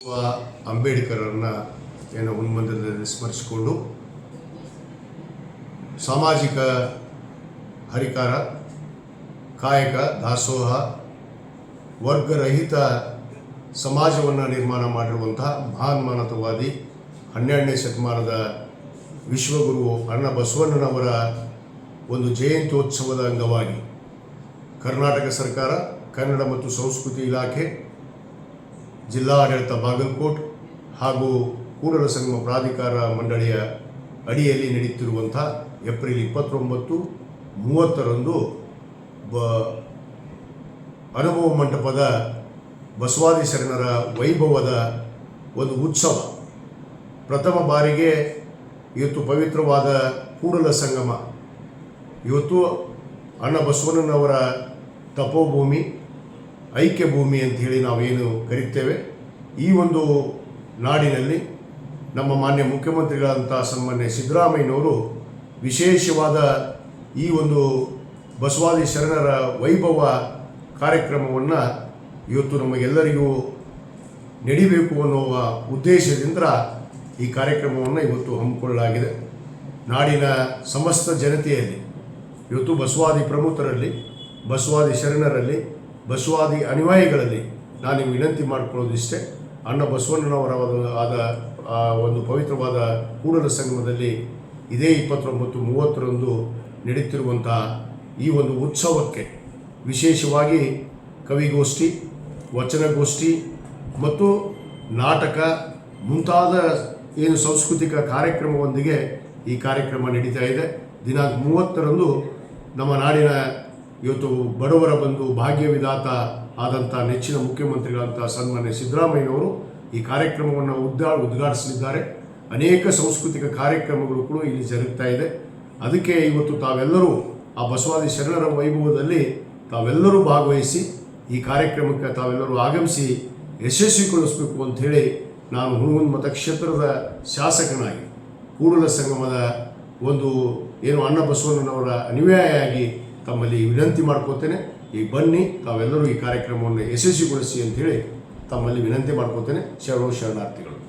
ಅಂಬೇಡ್ಕರನ್ನ ಏನು ಉನ್ಮಂದದಲ್ಲಿ ಸ್ಮರಿಸಿಕೊಂಡು ಸಾಮಾಜಿಕ ಹರಿಕಾರ ಕಾಯಕ ದಾಸೋಹ ವರ್ಗರಹಿತ ಸಮಾಜವನ್ನು ನಿರ್ಮಾಣ ಮಾಡಿರುವಂತಹ ಮಹಾನ್ ಮಾನವತಾವಾದಿ 12ನೇ ಶತಮಾನದ ವಿಶ್ವಗುರು ಅಣ್ಣ ಬಸವಣ್ಣನವರ ಒಂದು ಜಯಂತ್ಯೋತ್ಸವದ ಅಂಗವಾಗಿ ಕರ್ನಾಟಕ ಸರ್ಕಾರ ಕನ್ನಡ ಮತ್ತು ಸಂಸ್ಕೃತಿ ಇಲಾಖೆ ಜಿಲ್ಲಾ ಆಡಳಿತ ಬಾಗಲಕೋಟ್ ಹಾಗೂ ಕೂಡಲ ಸಂಗಮ ಪ್ರಾಧಿಕಾರ ಮಂಡಳಿಯ ಅಡಿಯಲ್ಲಿ ನಡೆಯುತ್ತಿರುವಂಥ ಏಪ್ರಿಲ್ 29, 30ರಂದು ಅನುಭವ ಮಂಟಪದ ಬಸವಾದಿ ಶರಣರ ವೈಭವದ ಒಂದು ಉತ್ಸವ. ಪ್ರಥಮ ಬಾರಿಗೆ ಇವತ್ತು ಪವಿತ್ರವಾದ ಕೂಡಲ ಸಂಗಮ, ಇವತ್ತು ಅಣ್ಣ ಬಸವಣ್ಣನವರ ತಪೋಭೂಮಿ, ಐಕ್ಯ ಭೂಮಿ ಅಂತ ಹೇಳಿ ನಾವೇನು ಕರೀತೇವೆ, ಈ ಒಂದು ನಾಡಿನಲ್ಲಿ ನಮ್ಮ ಮಾನ್ಯ ಮುಖ್ಯಮಂತ್ರಿಗಳಂಥ ಸನ್ಮಾನ್ಯ ಸಿದ್ದರಾಮಯ್ಯನವರು ವಿಶೇಷವಾದ ಈ ಒಂದು ಬಸವಾದಿ ಶರಣರ ವೈಭವ ಕಾರ್ಯಕ್ರಮವನ್ನು ಇವತ್ತು ನಮಗೆಲ್ಲರಿಗೂ ನಡಿಬೇಕು ಅನ್ನುವ ಉದ್ದೇಶದಿಂದ ಈ ಕಾರ್ಯಕ್ರಮವನ್ನು ಇವತ್ತು ಹಮ್ಮಿಕೊಳ್ಳಲಾಗಿದೆ. ನಾಡಿನ ಸಮಸ್ತ ಜನತೆಯಲ್ಲಿ ಇವತ್ತು ಬಸವಾದಿ ಪ್ರಮುಖರಲ್ಲಿ, ಬಸವಾದಿ ಶರಣರಲ್ಲಿ, ಬಸವಾದಿ ಅನುಯಾಯಿಗಳಲ್ಲಿ ನಾನು ವಿನಂತಿ ಮಾಡಿಕೊಳ್ಳೋದಿಷ್ಟೇ, ಅಣ್ಣ ಬಸವಣ್ಣನವರ ಆದ ಒಂದು ಪವಿತ್ರವಾದ ಕೂಡಲ ಸಂಗಮದಲ್ಲಿ ಇದೇ 29, 30ರಂದು ನಡೆಯುತ್ತಿರುವಂಥ ಈ ಒಂದು ಉತ್ಸವಕ್ಕೆ ವಿಶೇಷವಾಗಿ ಕವಿಗೋಷ್ಠಿ, ವಚನಗೋಷ್ಠಿ ಮತ್ತು ನಾಟಕ ಮುಂತಾದ ಏನು ಸಾಂಸ್ಕೃತಿಕ ಕಾರ್ಯಕ್ರಮದೊಂದಿಗೆ ಈ ಕಾರ್ಯಕ್ರಮ ನಡೀತಾ ಇದೆ. ದಿನಾಂಕ 30ರಂದು ನಮ್ಮ ನಾಡಿನ ಇವತ್ತು ಬಡವರ ಬಂಧು ಭಾಗ್ಯ ವಿಧಾತ ಆದಂಥ ನೆಚ್ಚಿನ ಮುಖ್ಯಮಂತ್ರಿಗಳಂಥ ಸನ್ಮಾನ್ಯ ಸಿದ್ದರಾಮಯ್ಯನವರು ಈ ಕಾರ್ಯಕ್ರಮವನ್ನು ಉದ್ಘಾಟಿಸಲಿದ್ದಾರೆ. ಅನೇಕ ಸಾಂಸ್ಕೃತಿಕ ಕಾರ್ಯಕ್ರಮಗಳು ಕೂಡ ಇಲ್ಲಿ ಜರುಗ್ತಾ ಇದೆ. ಅದಕ್ಕೆ ಇವತ್ತು ತಾವೆಲ್ಲರೂ ಆ ಬಸವಾದಿ ಶರಣರ ವೈಭವದಲ್ಲಿ ತಾವೆಲ್ಲರೂ ಭಾಗವಹಿಸಿ ಈ ಕಾರ್ಯಕ್ರಮಕ್ಕೆ ತಾವೆಲ್ಲರೂ ಆಗಮಿಸಿ ಯಶಸ್ವಿಗೊಳಿಸಬೇಕು ಅಂಥೇಳಿ ನಾನು ಹುಣಗುಂದ ಮತಕ್ಷೇತ್ರದ ಶಾಸಕನಾಗಿ ಕೂಡಲ ಸಂಗಮದ ಒಂದು ಏನು ಅಣ್ಣ ಬಸವಣ್ಣನವರ ಅನುಯಾಯಿಯಾಗಿ ತಮ್ಮಲ್ಲಿ ವಿನಂತಿ ಮಾಡ್ಕೋತೇನೆ. ಈಗ ಬನ್ನಿ, ತಾವೆಲ್ಲರೂ ಈ ಕಾರ್ಯಕ್ರಮವನ್ನು ಯಶಸ್ವಿಗೊಳಿಸಿ ಅಂಥೇಳಿ ತಮ್ಮಲ್ಲಿ ವಿನಂತಿ ಮಾಡ್ಕೋತೇನೆ. ಶರಣಾರ್ಥಿಗಳು.